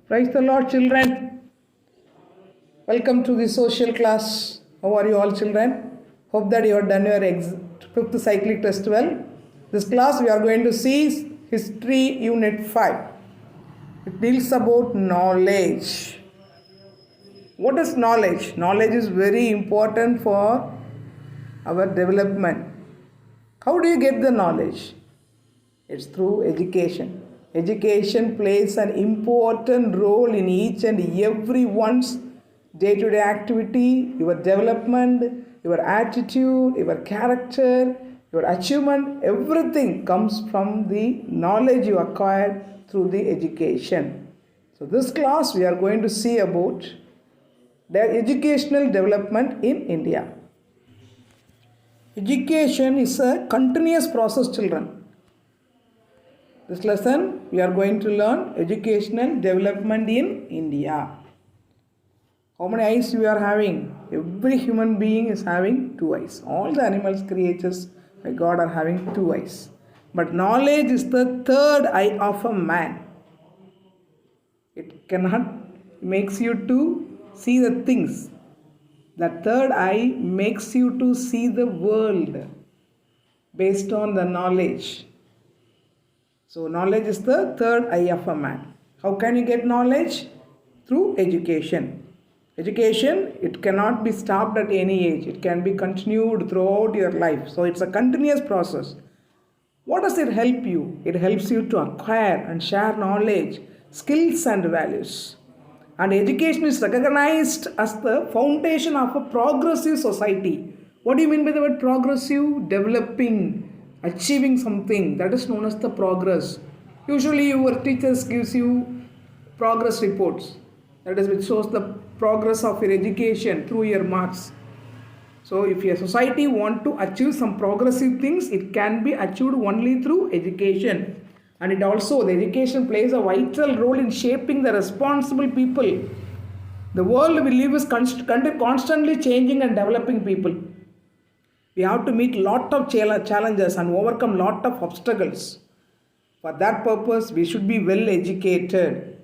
Praise the Lord, children. Welcome to the social class. How are you all, children? Hope that you have done your fifth cyclic test well. This class we are going to see History Unit 5. It deals about knowledge. What is knowledge? Knowledge is very important for our development. How do you get the knowledge? It's through education. Education plays an important role in each and everyone's day-to-day activity, your development, your attitude, your character, your achievement. Everything comes from the knowledge you acquired through the education. So this class we are going to see about the educational development in India. Education is a continuous process, children. This lesson we are going to learn educational development in India. How many eyes you are having? Every human being is having two eyes. All the animals, creatures by God are having two eyes. But knowledge is the third eye of a man. It makes you to see the things. The third eye makes you to see the world based on the knowledge. So knowledge is the third eye of a man. How can you get knowledge? Through education. Education, it cannot be stopped at any age. It can be continued throughout your life. So it's a continuous process. What does it help you? It helps you to acquire and share knowledge, skills and values. And education is recognized as the foundation of a progressive society. What do you mean by the word progressive? Developing, achieving something, that is known as the progress. Usually your teachers gives you progress reports, that is which shows the progress of your education through your marks. So if your society want to achieve some progressive things, it can be achieved only through education. And it also, the education plays a vital role in shaping the responsible people. The world we live is constantly changing and developing people. We have to meet lot of challenges and overcome lot of obstacles. For that purpose, we should be well educated.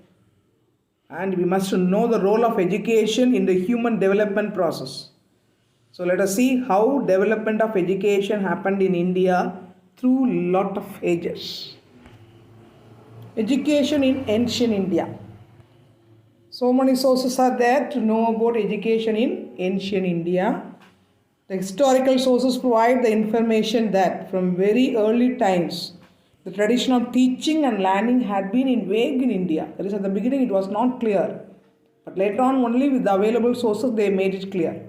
And we must know the role of education in the human development process. So let us see how development of education happened in India through lot of ages. Education in ancient India. So many sources are there to know about education in ancient India. The historical sources provide the information that from very early times, the tradition of teaching and learning had been in vague in India. That is, at the beginning it was not clear. But later on, only with the available sources, they made it clear.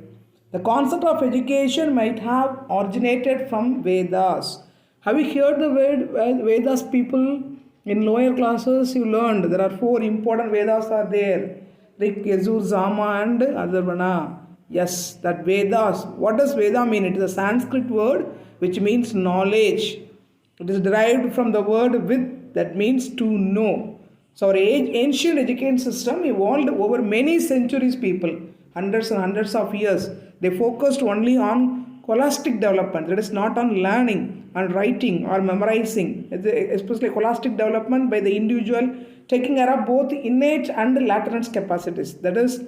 The concept of education might have originated from Vedas. Have you heard the word Vedas, people? In lower classes, you learned there are 4 important Vedas are there. Rik, Yajur, Sama and Atharvana. Yes, that Vedas. What does Veda mean? It is a Sanskrit word which means knowledge. It is derived from the word Vid, that means to know. So our ancient education system evolved over many centuries, people. Hundreds and hundreds of years. They focused only on scholastic development. That is not on learning, on writing or memorizing. Especially scholastic development by the individual, taking care of both innate and latent capacities. That is,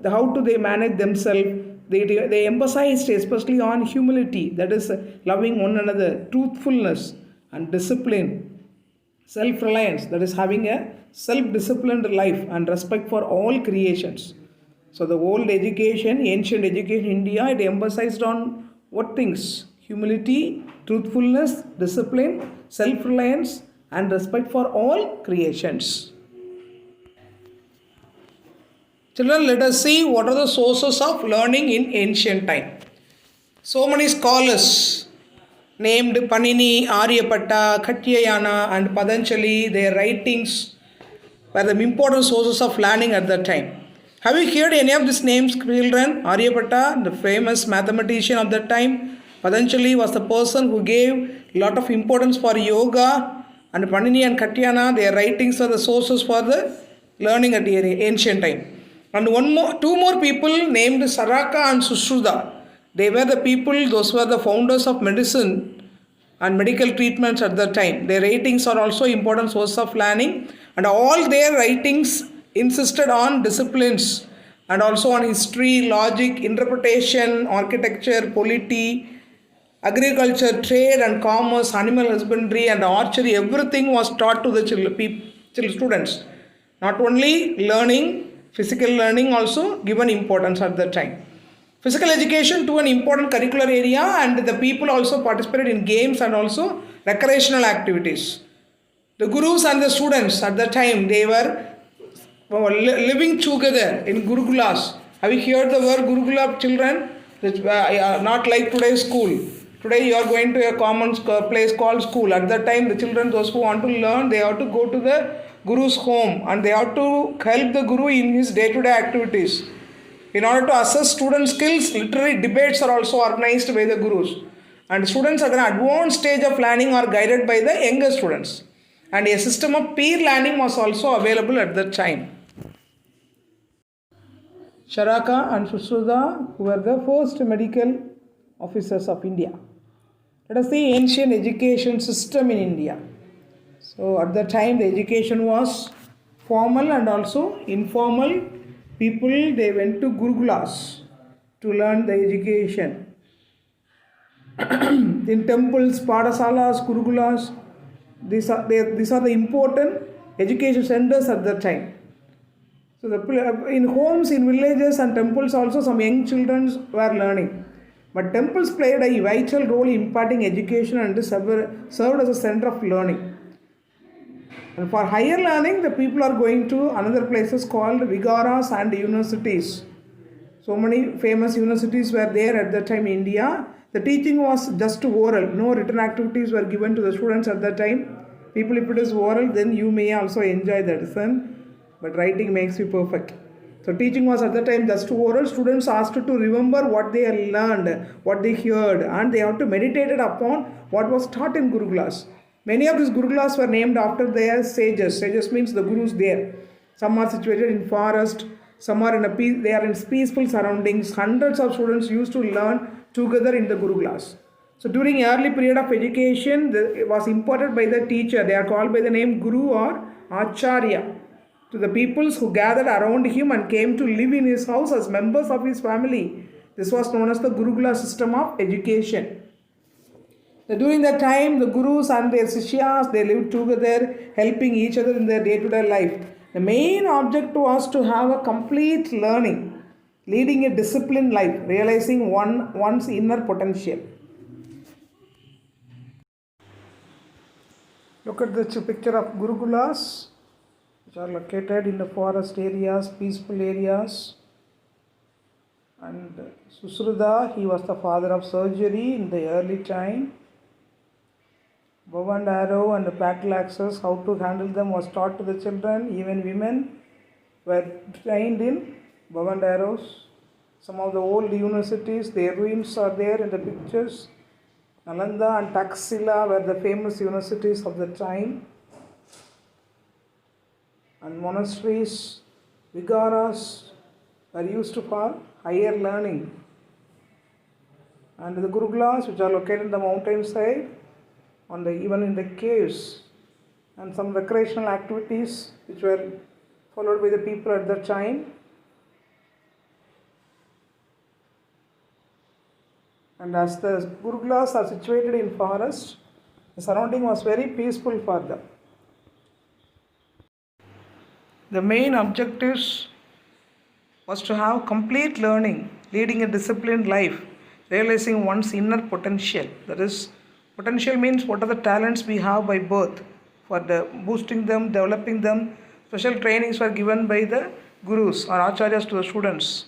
how do they manage themselves. They emphasized especially on humility, that is loving one another, truthfulness and discipline, self-reliance, that is having a self-disciplined life, and respect for all creations. So the old education, ancient education in India, it emphasized on what things? Humility, truthfulness, discipline, self-reliance and respect for all creations. Children, let us see what are the sources of learning in ancient time. So many scholars named Panini, Aryabhatta, Katyayana and Patanjali, their writings were the important sources of learning at that time. Have you heard any of these names, children? Aryabhatta, the famous mathematician of that time. Patanjali was the person who gave a lot of importance for yoga. And Panini and Katyayana, their writings are the sources for the learning at the ancient time. And two more people named Saraka and Sushruta. They were the people, those were the founders of medicine and medical treatments at that time. Their writings are also important source of learning, and all their writings insisted on disciplines and also on history, logic, interpretation, architecture, polity, agriculture, trade and commerce, animal husbandry and archery. Everything was taught to the students. Not only learning, physical learning also given importance at that time. Physical education to an important curricular area, and the people also participated in games and also recreational activities. The gurus and the students at that time, they were living together in gurukulas. Have you heard the word gurukula, children? Not like today's school. Today you are going to a common place called school. At that time, the children, those who want to learn, they have to go to the guru's home and they have to help the guru in his day-to-day activities. In order to assess student skills, literary debates are also organized by the gurus. And students at an advanced stage of learning are guided by the younger students. And a system of peer learning was also available at that time. Charaka and Sushruta were the first medical officers of India. Let us see ancient education system in India. So at that time the education was formal and also informal. People, they went to gurukulas to learn the education. In temples, padasalas, gurukulas, these are the important education centers at that time. So in homes, in villages and temples also some young children were learning. But temples played a vital role in imparting education and served as a center of learning. And for higher learning, the people are going to another places called vigaras and universities. So many famous universities were there at that time in India. The teaching was just oral. No written activities were given to the students at that time. People, if it is oral, then you may also enjoy the lesson. But writing makes you perfect. So teaching was at that time just oral. Students asked to remember what they learned, what they heard, and they have to meditate upon what was taught in gurukulas. Many of these gurukulas were named after their sages. Sages means the gurus there. Some are situated in forest, some are they are in peaceful surroundings. Hundreds of students used to learn together in the gurukulas. So during early period of education, it was imparted by the teacher. They are called by the name Guru or Acharya. To the peoples who gathered around him and came to live in his house as members of his family. This was known as the Gurukula system of education. During that time, the gurus and their sishyas, they lived together, helping each other in their day-to-day life. The main object was to have a complete learning, leading a disciplined life, realizing one's inner potential. Look at the picture of Gurukulas, which are located in the forest areas, peaceful areas. And Sushruta, he was the father of surgery in the early time. Bow and arrow and battle axes, how to handle them was taught to the children. Even women were trained in bow and arrows. Some of the old universities, their ruins are there in the pictures. Nalanda and Taxila were the famous universities of the time. And monasteries, vigaras were used for higher learning. And the gurukulas, which are located in the mountainside, even in the caves, and some recreational activities which were followed by the people at that time. And as the gurukulas are situated in forest, the surrounding was very peaceful for them. The main objectives was to have complete learning, leading a disciplined life, realizing one's inner potential. That is, potential means what are the talents we have by birth. For boosting them, developing them, special trainings were given by the gurus or acharyas to the students.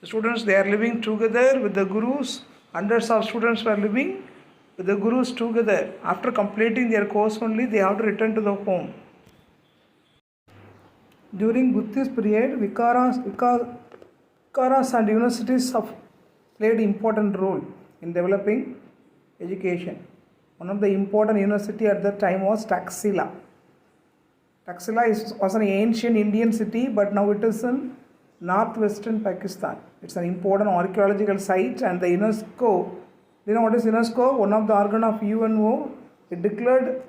The students, they are living together with the gurus. Hundreds of students were living with the gurus together. After completing their course only, they have to return to the home. During Buddhist period, vikaras and universities have played important role in developing education. One of the important university at that time was Taxila. Taxila was an ancient Indian city, but now it is in northwestern Pakistan. It's an important archaeological site, and the UNESCO, you know what is UNESCO? One of the organ of UNO, it declared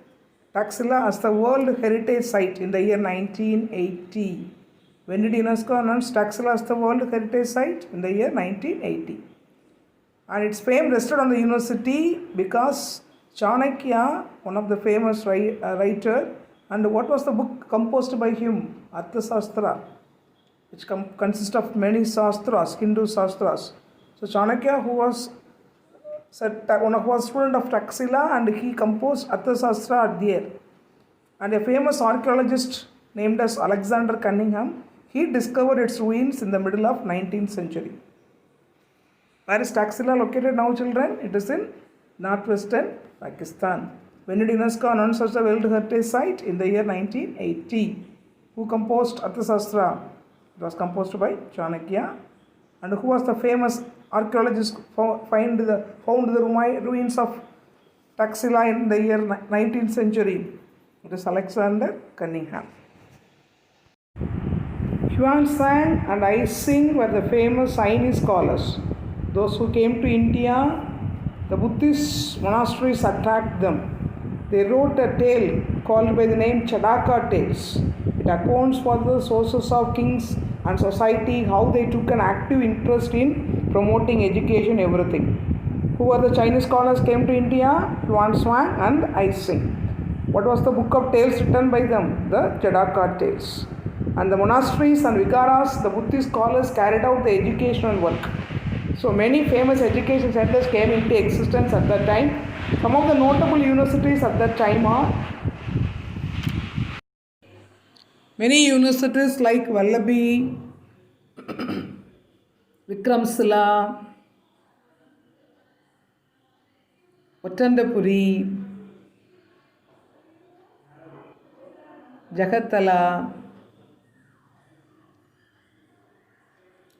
Taxila as the World Heritage Site in the year 1980. When did UNESCO announce Taxila as the World Heritage Site? In the year 1980. And its fame rested on the university because Chanakya, one of the famous writer, and what was the book composed by him? Arthasastra, which consists of many sastras, Hindu sastras. So Chanakya, who was one of was student of Taxila, and he composed Arthasastra there. And a famous archaeologist named as Alexander Cunningham, he discovered its ruins in the middle of 19th century. Where is Taxila located now, children? It is in northwestern Pakistan. When did UNESCO announce as a World Heritage Site? In the year 1980. Who composed Arthasastra? It was composed by Chanakya. And who was the famous archaeologist found the ruins of Taxila in the year 19th century? It is Alexander Cunningham. Xuanzang and Ising were the famous Chinese scholars. Those who came to India, the Buddhist monasteries attacked them. They wrote a tale called by the name Chadaka Tales. It accounts for the sources of kings and society, how they took an active interest in promoting education, everything. Who were the Chinese scholars came to India? Xuanzang and Ising. What was the book of tales written by them? The Chadaka Tales. And the monasteries and viharas, the Buddhist scholars carried out the educational work. So many famous education centers came into existence at that time. Some of the notable universities at that time are many universities like Vallabhi, Vikramsila, Vattandapuri, Jagatala,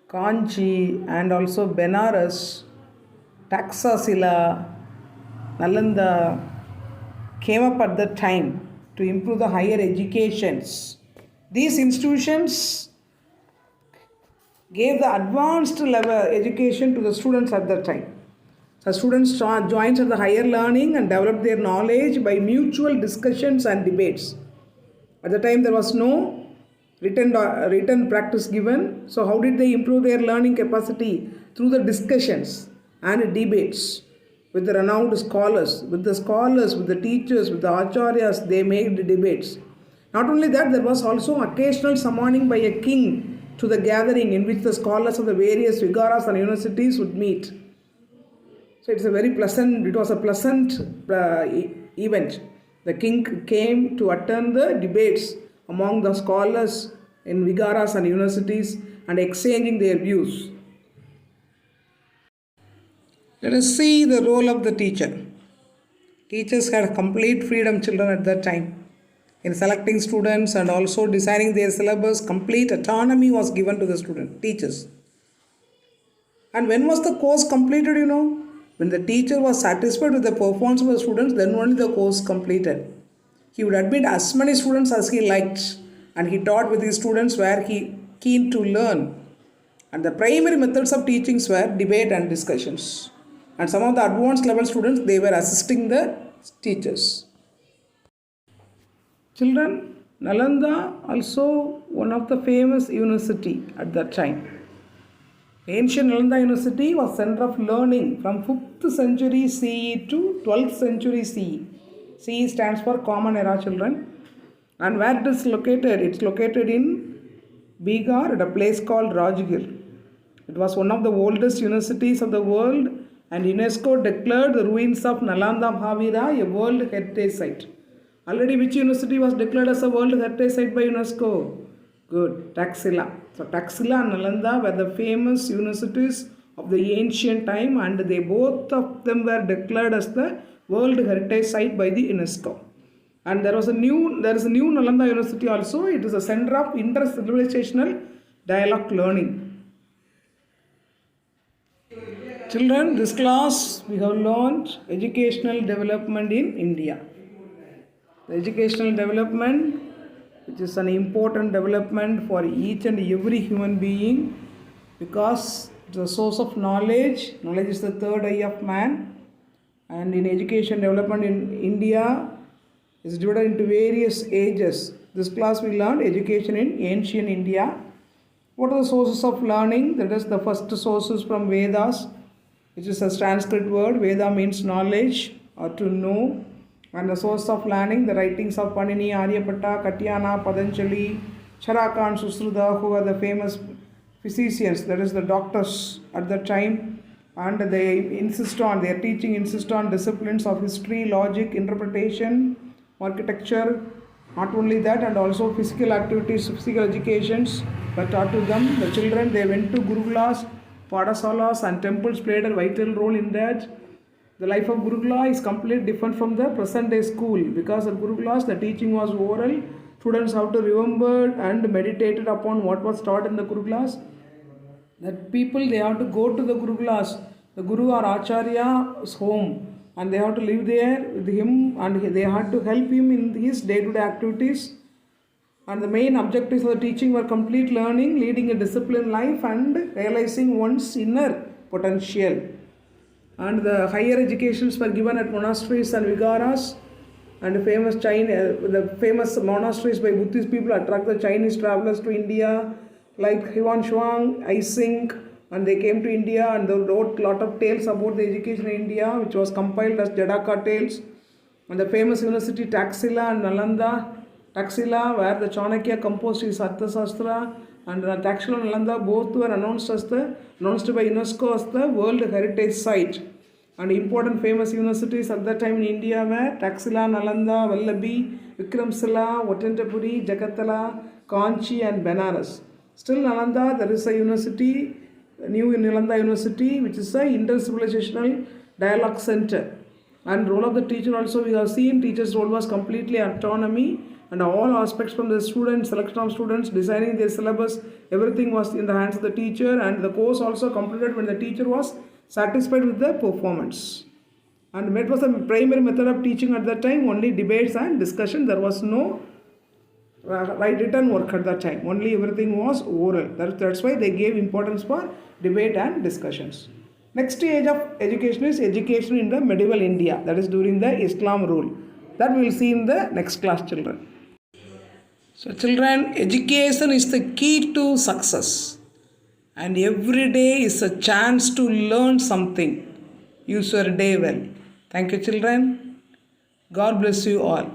Kanchi, and also Benares, Taxila, Nalanda came up at that time to improve the higher educations. These institutions gave the advanced level education to the students at that time. The students joined at the higher learning and developed their knowledge by mutual discussions and debates. At the time there was no written practice given. So how did they improve their learning capacity? Through the discussions and debates with the renowned scholars, with the teachers, with the acharyas. They made the debates. Not only that, there was also occasional summoning by a king to the gathering in which the scholars of the various viharas and universities would meet. So it was a pleasant event. The king came to attend the debates among the scholars in viharas and universities and exchanging their views. Let us see the role of the teacher. Teachers had complete freedom, children, at that time. In selecting students and also designing their syllabus, complete autonomy was given to the teachers. And when was the course completed, When the teacher was satisfied with the performance of the students, then only the course completed. He would admit as many students as he liked, and he taught with his students where he keen to learn. And the primary methods of teaching were debate and discussions. And some of the advanced level students, they were assisting the teachers. Children, Nalanda also one of the famous university at that time. Ancient Nalanda University was center of learning from 5th century CE to 12th century CE. CE stands for Common Era, children. And where it is located? It's located in Bihar at a place called Rajgir. It was one of the oldest universities of the world, and UNESCO declared the ruins of Nalanda Mahavira a World Heritage Site. Already which university was declared as a World Heritage Site by UNESCO? Good, Taxila. So Taxila and Nalanda were the famous universities of the ancient time, and they both of them were declared as the World Heritage Site by the UNESCO. And there is a new Nalanda University also. It is a center of inter-civilizational dialogue learning. Children, this class we have learned educational development in India. The educational development, which is an important development for each and every human being, because it's a source of knowledge. Knowledge is the third eye of man. And in education development in India, is divided into various ages. This class we learned education in ancient India. What are the sources of learning? That is, the first source is from Vedas, which is a Sanskrit word. Veda means knowledge or to know. And the source of learning, the writings of Panini, Aryabhatta, Katyana, Patanjali, Charaka and Susruta, who are the famous physicians, that is the doctors at that time. And their teaching insist on disciplines of history, logic, interpretation, architecture. Not only that, and also physical activities, physical educations were taught to them. The children, they went to Gurukulas, Padasalas and temples played a vital role in that. The life of Gurukula is completely different from the present day school, because at Gurukulas the teaching was oral. Students have to remember and meditated upon what was taught in the Gurukulas. That people, they have to go to the Gurukulas, the Guru or Acharya's home, and they have to live there with him, and they had to help him in his day-to-day activities. And the main objectives of the teaching were complete learning, leading a disciplined life, and realizing one's inner potential. And the higher educations were given at monasteries and viharas, and the famous monasteries by Buddhist people attract the Chinese travelers to India, like Huan Shuang, Ising, and they came to India and they wrote a lot of tales about the education in India, which was compiled as Jadaka Tales. And the famous university Taxila and Nalanda, Taxila, where the Chanakya composed his Arthashastra, and Taxila and Nalanda both were announced by UNESCO as the World Heritage Site. And important famous universities at that time in India were Taxila, Nalanda, Vallabhi, Vikramsila, Vatantapuri, Jagatala, Kanchi and Benares. Still Nalanda, there is a university, New Nalanda University, which is an inter-civilizational dialogue center. And role of the teacher also, we have seen teacher's role was completely autonomy, and all aspects from the students, selection of students, designing their syllabus, everything was in the hands of the teacher, and the course also completed when the teacher was satisfied with the performance. And what was the primary method of teaching at that time? Only debates and discussion. There was no written work at that time. Only everything was oral. That's why they gave importance for debate and discussions. Next stage of education is education in the medieval India, that is during the Islam rule. That we will see in the next class, children. So children, education is the key to success, and every day is a chance to learn something. Use your day well. Thank you, children. God bless you all.